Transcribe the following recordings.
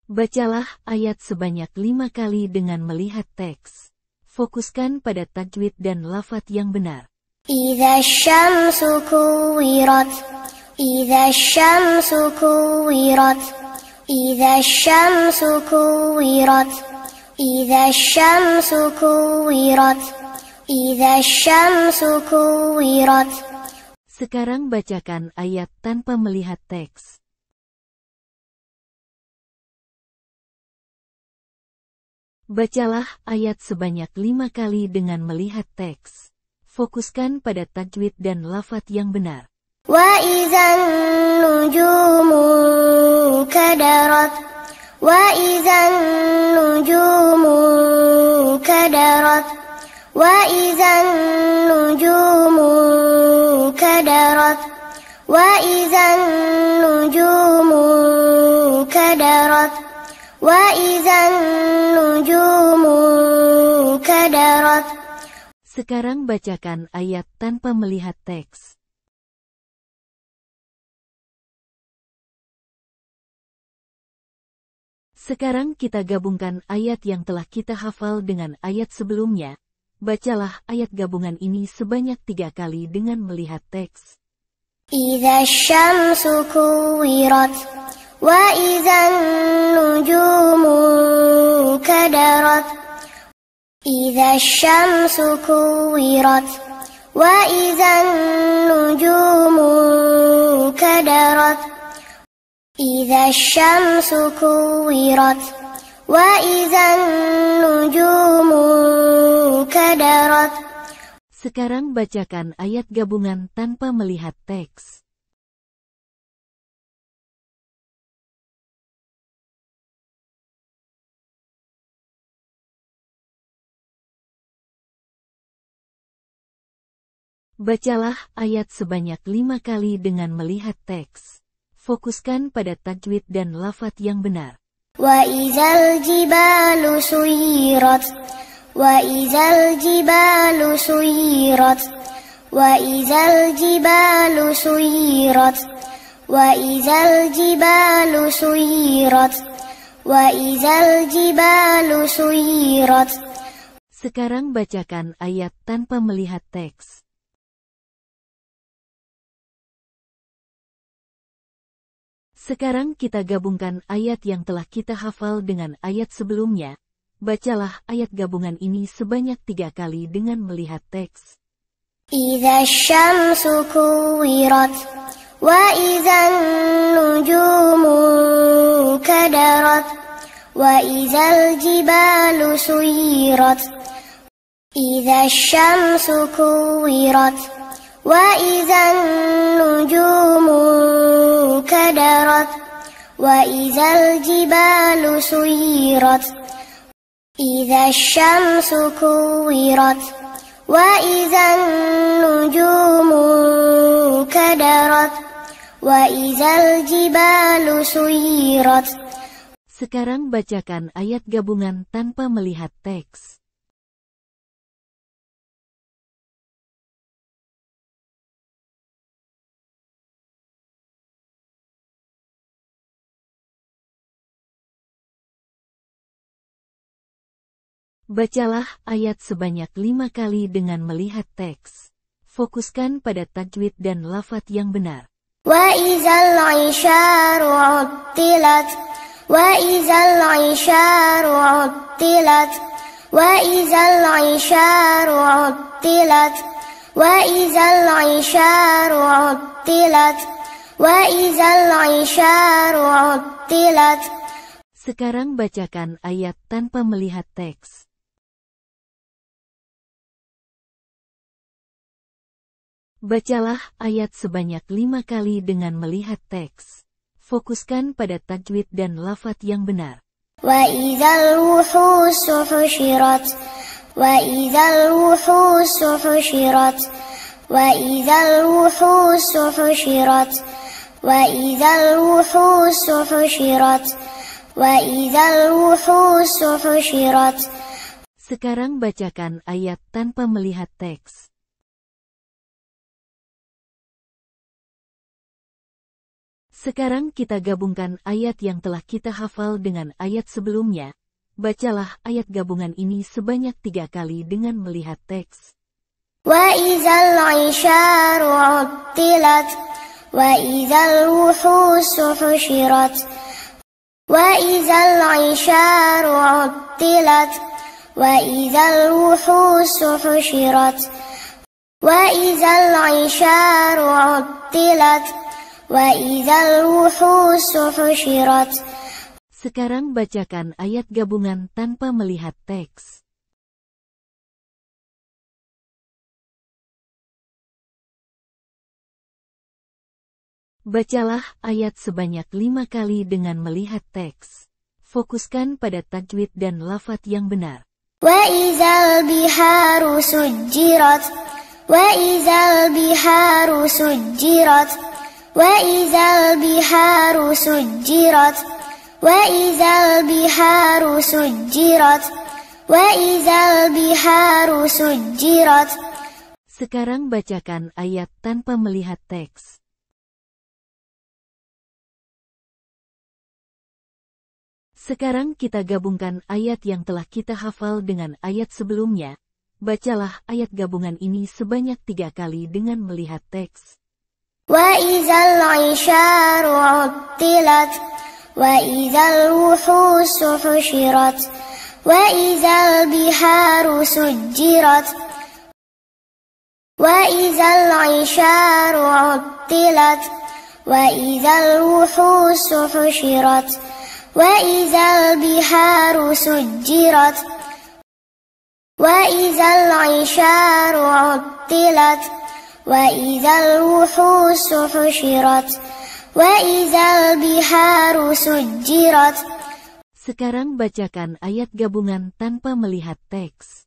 Bacalah ayat sebanyak 5 kali dengan melihat teks. Fokuskan pada tajwid dan lafadz yang benar. Idza syamsu kuwirat, idza syamsu kuwirat, idza syamsu kuwirat, idza syamsu kuwirat, idza syamsu kuwirat. Sekarang bacakan ayat tanpa melihat teks. Bacalah ayat sebanyak 5 kali dengan melihat teks. Fokuskan pada tajwid dan lafadz yang benar. Wa idzan nujumu kadarat, wa idzan nujumu kadarat, wa idzan nujumu kadarat, wa idzan nujumu kadarat, wa idzan nujumu kadarat. Sekarang bacakan ayat tanpa melihat teks. Sekarang kita gabungkan ayat yang telah kita hafal dengan ayat sebelumnya. Bacalah ayat gabungan ini sebanyak 3 kali dengan melihat teks. Idza syamsu kuwirat, wa idzan nujumu kadarat, idza syamsu kuwirat, wa idzan nujumu kadarat, idza syamsu kuwirat, wa idzan nujumu kadarat. Sekarang bacakan ayat gabungan tanpa melihat teks. Bacalah ayat sebanyak 5 kali dengan melihat teks. Fokuskan pada tajwid dan lafadz yang benar. Wa idzal jibalu suyirat, wa idzal jibalu suyirat, wa idzal jibalu suyirat, wa idzal jibalu suyirat, wa idzal jibalu suyirat. Sekarang bacakan ayat tanpa melihat teks. Sekarang kita gabungkan ayat yang telah kita hafal dengan ayat sebelumnya. Bacalah ayat gabungan ini sebanyak 3 kali dengan melihat teks. Idza syamsu kuwirat, wa idzan nujumu kadarat, wa idzal jibalu suyirat, idza syamsu kuwirat, wa idzan nujumu kadarat, wa idzal jibalu suyirat, idza syamsu kuwirat, wa idzan nujumu kadarat, wa idzal jibalu suyirat. Sekarang bacakan ayat gabungan tanpa melihat teks. Bacalah ayat sebanyak 5 kali dengan melihat teks. Fokuskan pada tajwid dan lafadz yang benar. Wa idzal 'isyaru 'uttilat, wa idzal 'isyaru 'uttilat, wa idzal 'isyaru 'uttilat, wa idzal 'isyaru 'uttilat, wa idzal 'isyaru 'uttilat. Sekarang bacakan ayat tanpa melihat teks. Bacalah ayat sebanyak 5 kali dengan melihat teks. Fokuskan pada tajwid dan lafadz yang benar. Wa idzal wuhusu husyirat, wa idzal wuhusu husyirat, wa idzal wuhusu husyirat, wa idzal wuhusu husyirat, wa idzal wuhusu husyirat. Sekarang bacakan ayat tanpa melihat teks. Sekarang kita gabungkan ayat yang telah kita hafal dengan ayat sebelumnya. Bacalah ayat gabungan ini sebanyak 3 kali dengan melihat teks. وَإِذَا الْعِشَارُ عُطِّلَتْ وَإِذَا الْوُحُوشُ حُشِرَتْ وَإِذَا الْعِشَارُ عُطِّلَتْ وَإِذَا الْوُحُوشُ حُشِرَتْ وَإِذَا الْعِشَارُ عُطِّلَتْ وَإِذَا الْوُحُوشُ حُشِرَتْ. Sekarang bacakan ayat gabungan tanpa melihat teks. Bacalah ayat sebanyak 5 kali dengan melihat teks. Fokuskan pada tajwid dan lafaz yang benar. وَإِذَا الْبِحَارُ سُجِّرَتْ وَإِذَا الْبِحَارُ سُجِّرَتْ وَإِذَا الْبِحَارُ سُجِّرَتْ وَإِذَا الْبِحَارُ سُجِّرَتْ وَإِذَا الْبِحَارُ سُجِّرَتْ. Sekarang bacakan ayat tanpa melihat teks. Sekarang kita gabungkan ayat yang telah kita hafal dengan ayat sebelumnya. Bacalah ayat gabungan ini sebanyak 3 kali dengan melihat teks. وَإِذَا الْعِشَارُ عُطِّلَتْ وَإِذَا الْوُحُوشُ حُشِرَتْ وَإِذَا الْبِحَارُ سُجِّرَتْ وَإِذَا الْعِشَارُ عُطِّلَتْ وَإِذَا الْوُحُوشُ حُشِرَتْ وَإِذَا الْبِحَارُ سُجِّرَتْ وَإِذَا الْعِشَارُ عُطِّلَتْ وَإِذَا الْوُحُوشُ حُشِرَتْ وَإِذَا الْبِحَارُ سُجِّرَتْ. Sekarang bacakan ayat gabungan tanpa melihat teks.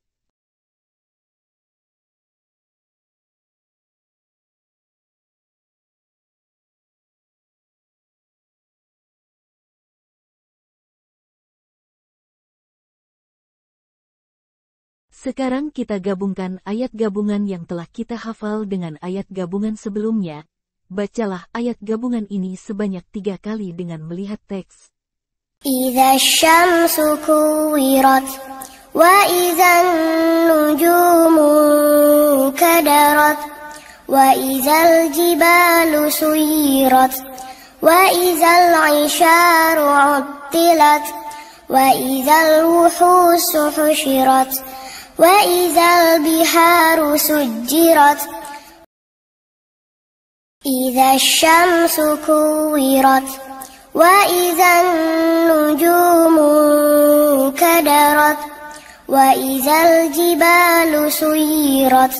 Sekarang kita gabungkan ayat gabungan yang telah kita hafal dengan ayat gabungan sebelumnya. Bacalah ayat gabungan ini sebanyak 3 kali dengan melihat teks. إِذَا الشَّمْسُ كُوِّرَتْ وَإِذَا النُّجُومُ انكَدَرَتْ وَإِذَا الْجِبَالُ سُيِّرَتْ وَإِذَا الْعِشَارُ عُطِّلَتْ وَإِذَا الْوُحُوشُ حُشِرَتْ وَإِذَا الْبِحَارُ سُجِّرَتْ. إِذَا الشَّمْسُ كُوِّرَتْ وَإِذَا النُّجُومُ انكَدَرَتْ وَإِذَا الْجِبَالُ سُيِّرَتْ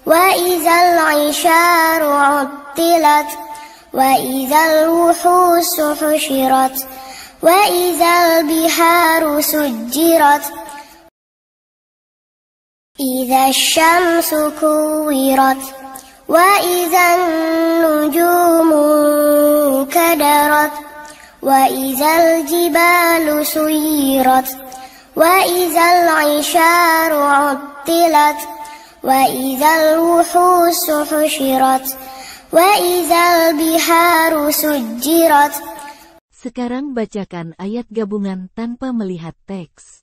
وَإِذَا الْعِشَارُ عُطِّلَتْ وَإِذَا الْوُحُوشُ حُشِرَتْ وَإِذَا الْبِحَارُ سُجِّرَتْ. إِذَا الشَّمْسُ كُوِّرَتْ وَإِذَا النُّجُومُ انكَدَرَتْ وَإِذَا الْجِبَالُ سُيِّرَتْ وَإِذَا الْعِشَارُ عُطِّلَتْ وَإِذَا الْوُحُوشُ حُشِرَتْ وَإِذَا الْبِحَارُ سُجِّرَتْ. Sekarang bacakan ayat gabungan tanpa melihat teks.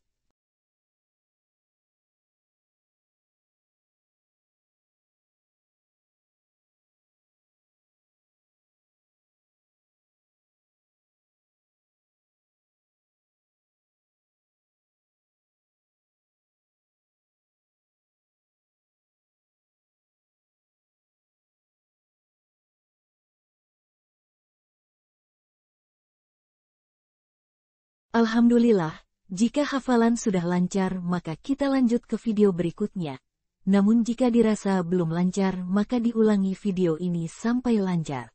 Alhamdulillah, jika hafalan sudah lancar maka kita lanjut ke video berikutnya. Namun jika dirasa belum lancar maka diulangi video ini sampai lancar.